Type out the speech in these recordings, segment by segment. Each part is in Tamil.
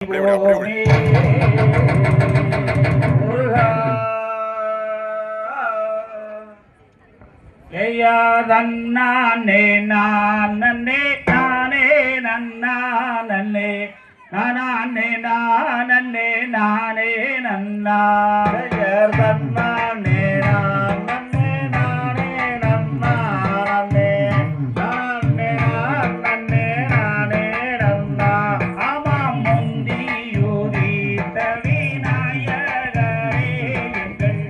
நன்னே நானே நானே நன்னே நானே நானே நானே நன்னா நன்னே நானே நானே நன்னா நன்னே நானே நானே நானே நன்னா ஆமா முந்தியூரி தவிநாயகரே எங்கள்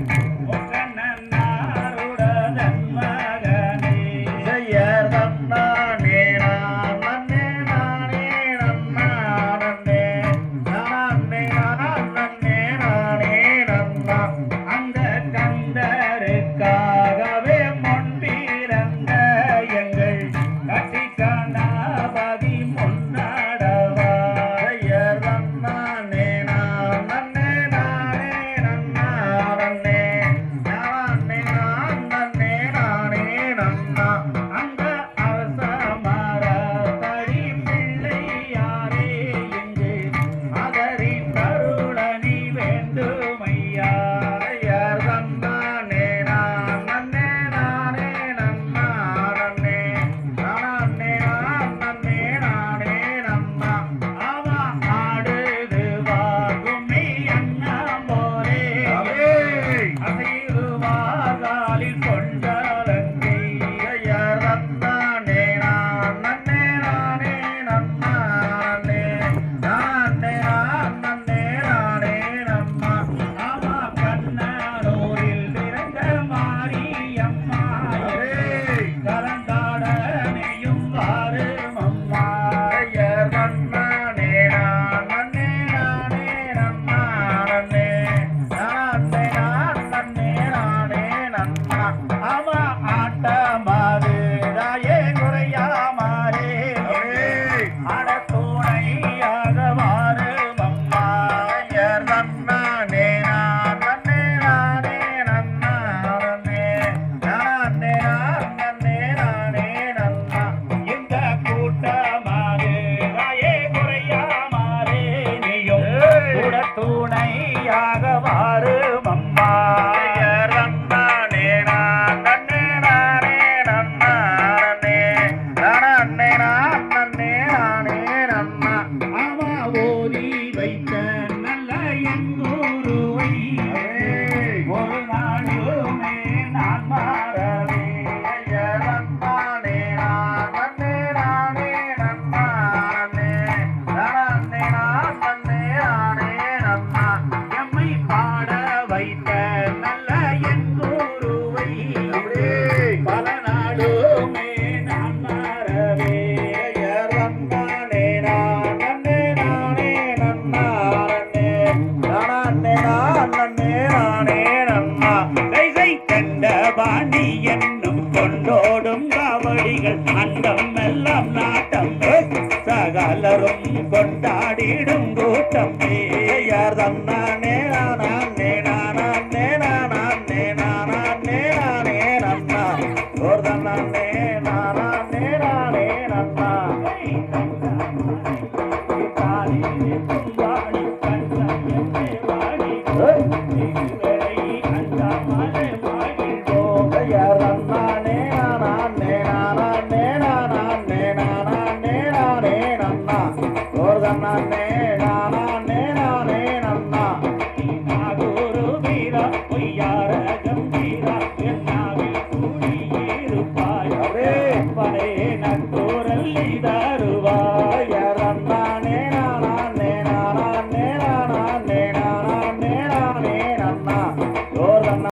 முகநன்னாருட தன்மகனே ஜெயர் தன்னானே நானே நானே நன்னா நன்னே நானே நானே நானே நன்னா அந்த கந்தருக்காகவே முன்பிறந்த எங்கள் கட்டி கணபதி முன்னடவா ஜெயர் தன்னானே நானே நானே நன்னா நன்னே நானே நானே நானே நன்னா அந்த அரசமர தடி பிள்ளையாரே எங்கு அதரி கருளனி வேண்டுமையா ஜெயர் தன்னானே நானே நானே நன்னா நன்னே நானே நானே நானே நன்னா அவா ஆடுது வாகுமி அண்ணாமோரே அசைருவாகாலில் கொண்டாலங்கை ஜெயர் தன்னானே நானே நானே நன்னா நன்னே நானே நானே நானே நன்னா ஆமா கண்ணனூரில் பிறந்த மாரியம்மா கலந்தாடனையும் வாரும் அம்மா ஜெயர் தன்னானே நானே நானே நன்னா நன்னே நானே நானே நானே நன்னா ஆமா ஆட்டமாது ராயே குறையாமாரே ஆட துணையாக வாரும் அம்மா ஜெயர் தன்னானே நானே நானே நன்னா நன்னே நானே நானே நானே நன்னா இந்த கூட்டமாது ராயே குறையாமாரே நீயும் கூட துணையாக வாரும் அம்மா ஜெயர் தன்னானே நானே நானே நன்னா நன்னே நானே நானே நானே நன்னா ஆமா ஓதி வைத்த நல்ல எங்கூருவை ஒரு நாளுமே நான் மாறவே ஜெயர் தன்னானே நானே நானே நன்னா நன்னே நானே நானே நானே நன்னா எம்மை பாட வைத்த நல்ல எங்கூருவை பல நாளுமே நான் மாறவே ஜெயர் தன்னானே நானே நானே நன்னா நன்னே நானே நானே நானே நன்னா கைசை கண்ட பாண்டி என்னும் கொண்டோடும் காவடிகள் அண்டம் எல்லாம் நாட்டம் சகலரும் கொண்டாடிடும் கூட்டம் ஜெயர் தன்னானே நானே